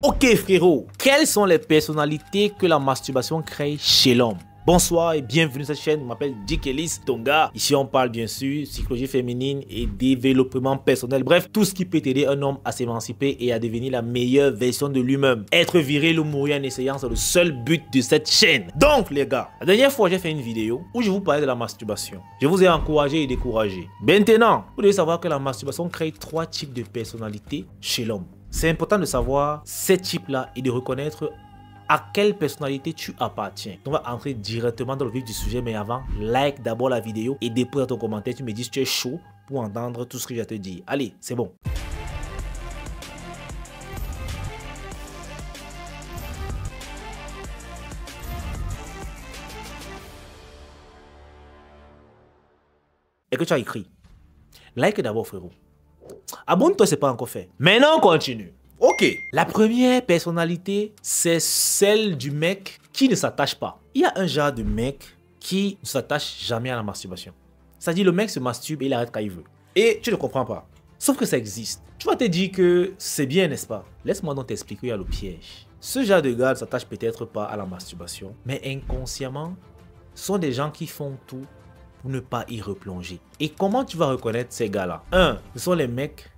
Ok frérot, quelles sont les personnalités que la masturbation crée chez l'homme? Bonsoir et bienvenue sur cette chaîne, je m'appelle Dick Ellis, ton gars. Ici on parle bien sûr psychologie féminine et développement personnel. Bref, tout ce qui peut aider un homme à s'émanciper et à devenir la meilleure version de lui-même. Être viril ou mourir en essayant, c'est le seul but de cette chaîne. Donc les gars, la dernière fois j'ai fait une vidéo où je vous parlais de la masturbation. Je vous ai encouragé et découragé. Maintenant, vous devez savoir que la masturbation crée 3 types de personnalités chez l'homme. C'est important de savoir ces types-là et de reconnaître à quelle personnalité tu appartiens. On va entrer directement dans le vif du sujet, mais avant, like d'abord la vidéo et dépose ton commentaire. Tu me dis si tu es chaud pour entendre tout ce que j'ai à te dire. Allez, c'est bon. Et que tu as écrit. Like d'abord, frérot. Abonne-toi, c'est pas encore fait. Maintenant, on continue. Ok, la première personnalité, c'est celle du mec qui ne s'attache pas. Il y a un genre de mec qui ne s'attache jamais à la masturbation. C'est-à-dire le mec se masturbe et il arrête quand il veut. Et tu ne comprends pas. Sauf que ça existe. Tu vas te dire que c'est bien, n'est-ce pas? Laisse-moi donc t'expliquer, il y a le piège. Ce genre de gars ne s'attache peut-être pas à la masturbation, mais inconsciemment, sont des gens qui font tout pour ne pas y replonger. Et comment tu vas reconnaître ces gars-là? Ce sont les mecs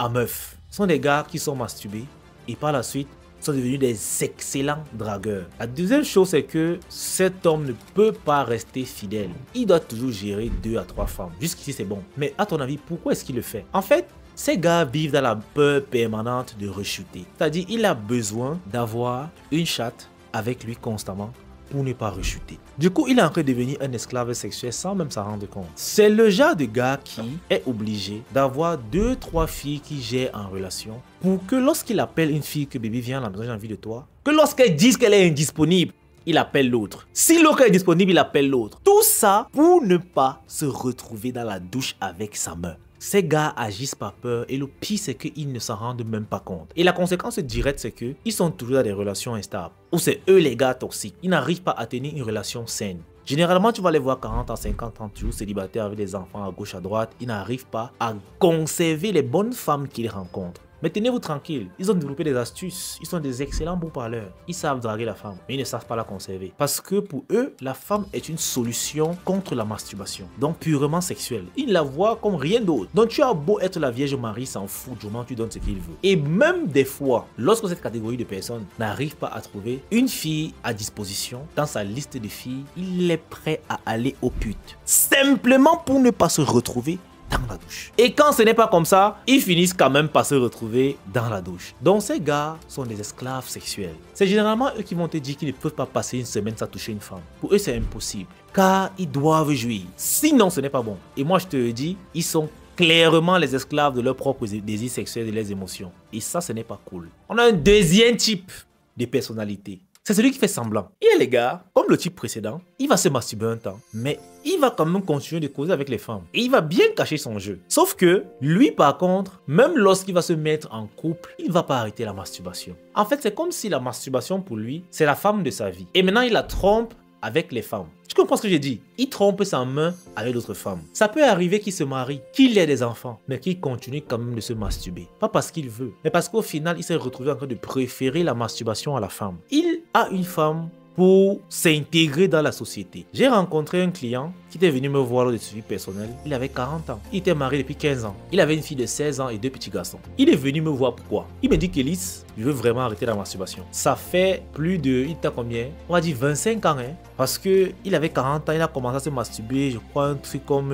à meufs. Ce sont des gars qui sont masturbés et par la suite sont devenus des excellents dragueurs. La deuxième chose, c'est que cet homme ne peut pas rester fidèle. Il doit toujours gérer 2 à 3 femmes. Jusqu'ici, c'est bon. Mais à ton avis, pourquoi est-ce qu'il le fait? En fait, ces gars vivent dans la peur permanente de rechuter. C'est-à-dire, il a besoin d'avoir une chatte avec lui constamment pour ne pas rechuter. Du coup, il est en train de devenir un esclave sexuel sans même s'en rendre compte. C'est le genre de gars qui est obligé d'avoir 2-3 filles qui gèrent en relation pour que lorsqu'il appelle une fille que bébé vient à la maison, j'ai envie de toi, que lorsqu'elle dit qu'elle est indisponible, il appelle l'autre. Si l'autre est disponible, il appelle l'autre. Tout ça pour ne pas se retrouver dans la douche avec sa meuf. Ces gars agissent par peur et le pire c'est qu'ils ne s'en rendent même pas compte. Et la conséquence directe c'est qu'ils sont toujours dans des relations instables. Ou c'est eux les gars toxiques. Ils n'arrivent pas à tenir une relation saine. Généralement tu vas les voir 40 ans, 50 ans, toujours célibataires avec des enfants à gauche à droite. Ils n'arrivent pas à conserver les bonnes femmes qu'ils rencontrent. Mais tenez-vous tranquille, ils ont développé des astuces, ils sont des excellents beaux-parleurs. Ils savent draguer la femme, mais ils ne savent pas la conserver. Parce que pour eux, la femme est une solution contre la masturbation, donc purement sexuelle. Ils la voient comme rien d'autre. Donc tu as beau être la Vierge Marie, s'en fout du moment où tu donnes ce qu'il veut. Et même des fois, lorsque cette catégorie de personnes n'arrive pas à trouver une fille à disposition dans sa liste de filles, il est prêt à aller aux putes. Simplement pour ne pas se retrouver dans la douche. Et quand ce n'est pas comme ça, ils finissent quand même par se retrouver dans la douche. Donc ces gars sont des esclaves sexuels. C'est généralement eux qui vont te dire qu'ils ne peuvent pas passer une semaine sans toucher une femme. Pour eux c'est impossible, car ils doivent jouir. Sinon ce n'est pas bon. Et moi je te le dis, ils sont clairement les esclaves de leurs propres désirs sexuels et des émotions. Et ça ce n'est pas cool. On a un deuxième type de personnalité. C'est celui qui fait semblant. Il y a les gars, comme le type précédent, il va se masturber un temps, mais il va quand même continuer de causer avec les femmes. Et il va bien cacher son jeu. Sauf que, lui par contre, même lorsqu'il va se mettre en couple, il ne va pas arrêter la masturbation. En fait, c'est comme si la masturbation pour lui, c'est la femme de sa vie. Et maintenant, il la trompe avec les femmes. Tu comprends ce que j'ai dit? Il trompe sa main avec d'autres femmes. Ça peut arriver qu'il se marie, qu'il ait des enfants, mais qu'il continue quand même de se masturber. Pas parce qu'il veut, mais parce qu'au final, il s'est retrouvé en train de préférer la masturbation à la femme. Il a une femme pour s'intégrer dans la société. J'ai rencontré un client qui était venu me voir lors de suivi personnel. Il avait 40 ans. Il était marié depuis 15 ans. Il avait une fille de 16 ans et 2 petits garçons. Il est venu me voir pourquoi. Il me dit qu'Ellis, je veux vraiment arrêter la masturbation. Ça fait plus de, il t'a combien? On va dire 25 ans, hein. Parce que il avait 40 ans, il a commencé à se masturber, je crois un truc comme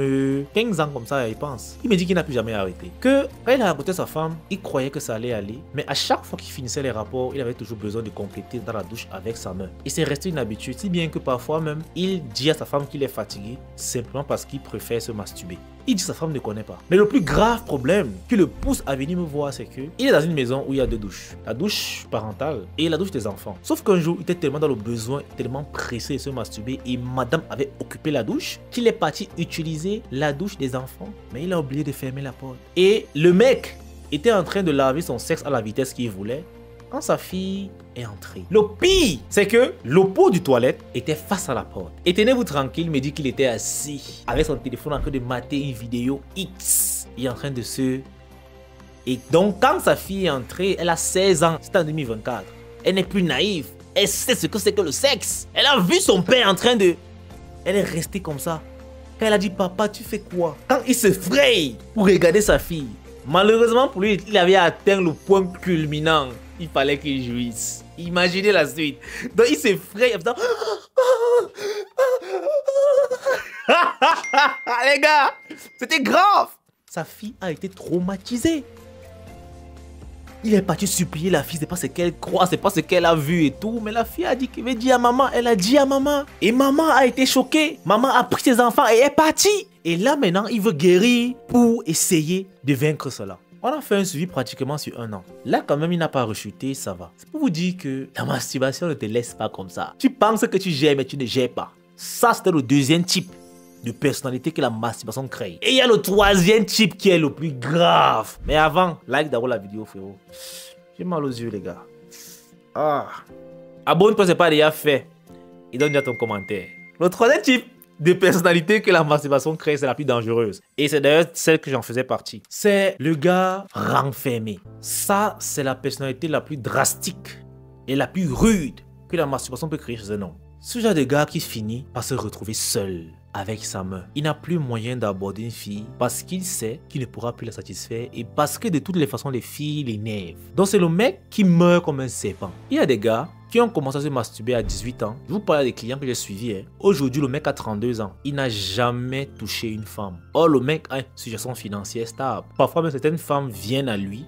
15 ans comme ça, il pense. Il me dit qu'il n'a plus jamais arrêté. Que quand il a rencontré sa femme, il croyait que ça allait aller. Mais à chaque fois qu'il finissait les rapports, il avait toujours besoin de compléter dans la douche avec sa meuf. Et c'est resté une habitude, si bien que parfois même, il dit à sa femme qu'il est fatigué, simplement parce qu'il préfère se masturber. Il dit que sa femme ne connaît pas. Mais le plus grave problème qui le pousse à venir me voir, c'est que il est dans une maison où il y a 2 douches. La douche parentale et la douche des enfants. Sauf qu'un jour, il était tellement dans le besoin, tellement pressé de se masturber et madame avait occupé la douche qu'il est parti utiliser la douche des enfants. Mais il a oublié de fermer la porte. Et le mec était en train de laver son sexe à la vitesse qu'il voulait quand sa fille est entrée. Le pire, c'est que le pot du toilette était face à la porte. Et tenez-vous tranquille, il me dit qu'il était assis avec son téléphone en train de mater une vidéo X. Il est en train de se Et donc, quand sa fille est entrée, elle a 16 ans, c'est en 2024. Elle n'est plus naïve. Elle sait ce que c'est que le sexe. Elle a vu son père en train de... Elle est restée comme ça. Quand elle a dit, papa, tu fais quoi? Quand il se fraye pour regarder sa fille, malheureusement pour lui, il avait atteint le point culminant. Il fallait qu'il jouisse. Imaginez la suite. Donc il se fraye en faisant... Les gars, c'était grave. Sa fille a été traumatisée. Il est parti supplier la fille, c'est pas ce qu'elle croit, c'est pas ce qu'elle a vu et tout. Mais la fille a dit qu'elle veut dire à maman, elle a dit à maman. Et maman a été choquée. Maman a pris ses enfants et est partie. Et là maintenant, il veut guérir pour essayer de vaincre cela. On a fait un suivi pratiquement sur 1 an. Là quand même, il n'a pas rechuté, ça va. C'est pour vous dire que la masturbation ne te laisse pas comme ça. Tu penses que tu gères, mais tu ne gères pas. Ça, c'était le deuxième type de personnalité que la masturbation crée. Et il y a le troisième type qui est le plus grave. Mais avant, like d'abord la vidéo, frérot. J'ai mal aux yeux, les gars. Abonne-toi, c'est pas déjà fait. Et donne-moi ton commentaire. Le troisième type de personnalité que la masturbation crée, c'est la plus dangereuse. Et c'est d'ailleurs celle que j'en faisais partie. C'est le gars renfermé. Ça, c'est la personnalité la plus drastique et la plus rude que la masturbation peut créer chez un homme. Ce genre de gars qui finit par se retrouver seul avec sa main. Il n'a plus moyen d'aborder une fille parce qu'il sait qu'il ne pourra plus la satisfaire et parce que de toutes les façons, les filles l'énervent. Donc c'est le mec qui meurt comme un serpent. Il y a des gars qui ont commencé à se masturber à 18 ans. Je vous parle des clients que j'ai suivis. Aujourd'hui, le mec a 32 ans. Il n'a jamais touché une femme. Or, le mec a une situation financière stable. Parfois, même certaines femmes viennent à lui.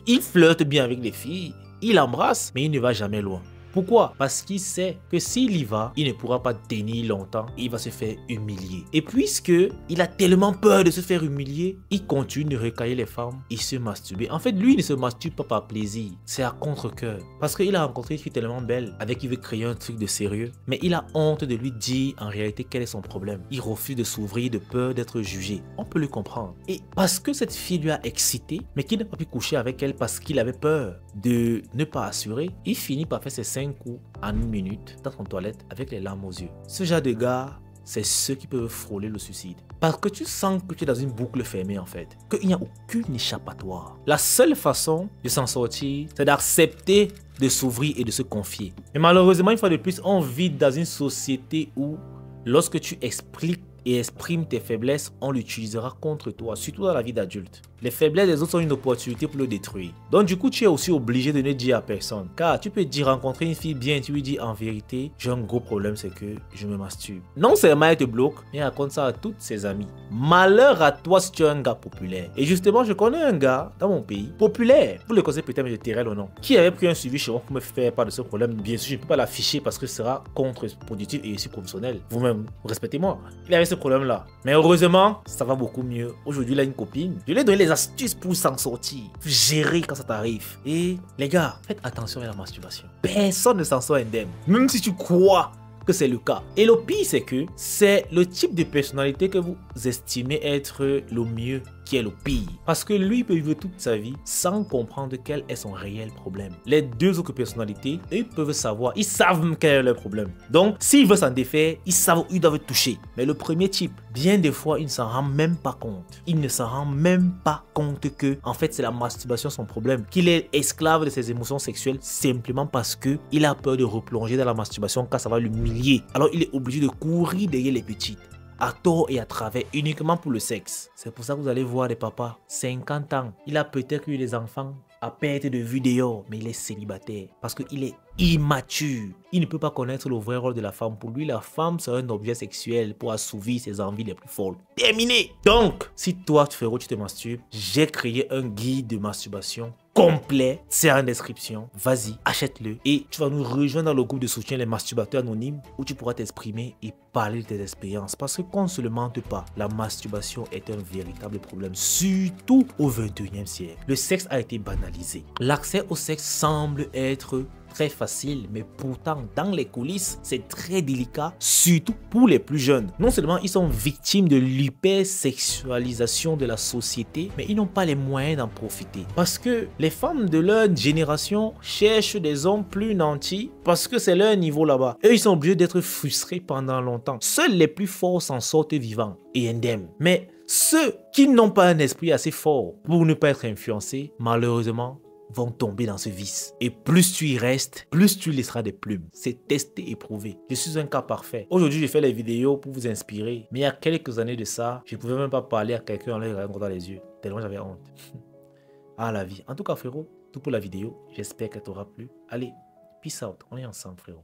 Il flirte bien avec les filles. Il embrasse, mais il ne va jamais loin. Pourquoi? Parce qu'il sait que s'il y va, il ne pourra pas tenir longtemps et il va se faire humilier. Et puisque il a tellement peur de se faire humilier, il continue de recailler les femmes et se masturber. En fait, lui, il ne se masturbe pas par plaisir, c'est à contre-cœur. Parce qu'il a rencontré une fille tellement belle avec qui il veut créer un truc de sérieux, mais il a honte de lui dire en réalité quel est son problème. Il refuse de s'ouvrir de peur d'être jugé. On peut le comprendre. Et parce que cette fille lui a excité, mais qu'il n'a pas pu coucher avec elle parce qu'il avait peur de ne pas assurer, il finit par faire ses 5 coups en 1 minute dans son toilette avec les larmes aux yeux. Ce genre de gars, c'est ceux qui peuvent frôler le suicide. Parce que tu sens que tu es dans une boucle fermée en fait. Qu'il n'y a aucune échappatoire. La seule façon de s'en sortir, c'est d'accepter de s'ouvrir et de se confier. Mais malheureusement, une fois de plus, on vit dans une société où lorsque tu expliques et exprimes tes faiblesses, on l'utilisera contre toi, surtout dans la vie d'adulte. Les faiblesses des autres sont une opportunité pour le détruire. Donc du coup, tu es aussi obligé de ne dire à personne. Car tu peux dire rencontrer une fille bien, tu lui dis en vérité, j'ai un gros problème, c'est que je me masturbe. Non seulement elle te bloque, mais elle raconte ça à toutes ses amies. Malheur à toi si tu es un gars populaire. Et justement, je connais un gars dans mon pays, populaire, vous le connaissez peut-être, mais je tairai le nom, qui avait pris un suivi chez moi pour me faire part de ce problème. Bien sûr, je ne peux pas l'afficher parce que ce sera contre-productif et aussi professionnel. Vous-même, respectez-moi. Il avait ce problème-là. Mais heureusement, ça va beaucoup mieux. Aujourd'hui, il a une copine. Je lui ai donné les astuces pour s'en sortir, pour gérer quand ça t'arrive. Et les gars, faites attention à la masturbation. Personne ne s'en sort indemne. Même si tu crois que c'est le cas. Et le pire, c'est que c'est le type de personnalité que vous estimez être le mieux qui est le pire. Parce que lui peut vivre toute sa vie sans comprendre quel est son réel problème. Les deux autres personnalités, eux peuvent savoir, ils savent même quel est leur problème. Donc, s'ils veulent s'en défaire, ils savent où ils doivent toucher. Mais le premier type, bien des fois, il ne s'en rend même pas compte. Il ne s'en rend même pas compte que, en fait, c'est la masturbation son problème. Qu'il est esclave de ses émotions sexuelles simplement parce que il a peur de replonger dans la masturbation car ça va l'humilier. Alors, il est obligé de courir derrière les petites, à tort et à travers, uniquement pour le sexe. C'est pour ça que vous allez voir des papas, 50 ans, il a peut-être eu des enfants à perte de vue dehors, mais il est célibataire parce qu'il est immature. Il ne peut pas connaître le vrai rôle de la femme. Pour lui, la femme, c'est un objet sexuel pour assouvir ses envies les plus folles. Terminé. Donc, si toi, frérot, tu te masturbes, j'ai créé un guide de masturbation complet, c'est en description. Vas-y, achète-le et tu vas nous rejoindre dans le groupe de soutien les masturbateurs anonymes où tu pourras t'exprimer et parler de tes expériences. Parce que qu'on ne se le mente pas, la masturbation est un véritable problème, surtout au 21e siècle. Le sexe a été banalisé. L'accès au sexe semble être très facile, mais pourtant dans les coulisses c'est très délicat, surtout pour les plus jeunes. Non seulement ils sont victimes de l'hypersexualisation de la société, mais ils n'ont pas les moyens d'en profiter. Parce que les femmes de leur génération cherchent des hommes plus nantis parce que c'est leur niveau là-bas. Eux ils sont obligés d'être frustrés pendant longtemps. Seuls les plus forts s'en sortent vivants et indemnes. Mais Ceux qui n'ont pas un esprit assez fort pour ne pas être influencés, malheureusement, vont tomber dans ce vice. Et plus tu y restes, plus tu laisseras des plumes. C'est testé et prouvé. Je suis un cas parfait. Aujourd'hui, je fais les vidéos pour vous inspirer. Mais il y a quelques années de ça, je ne pouvais même pas parler à quelqu'un en les regardant dans les yeux. Tellement j'avais honte. Ah, la vie. En tout cas, frérot, tout pour la vidéo. J'espère qu'elle t'aura plu. Allez, peace out. On est ensemble, frérot.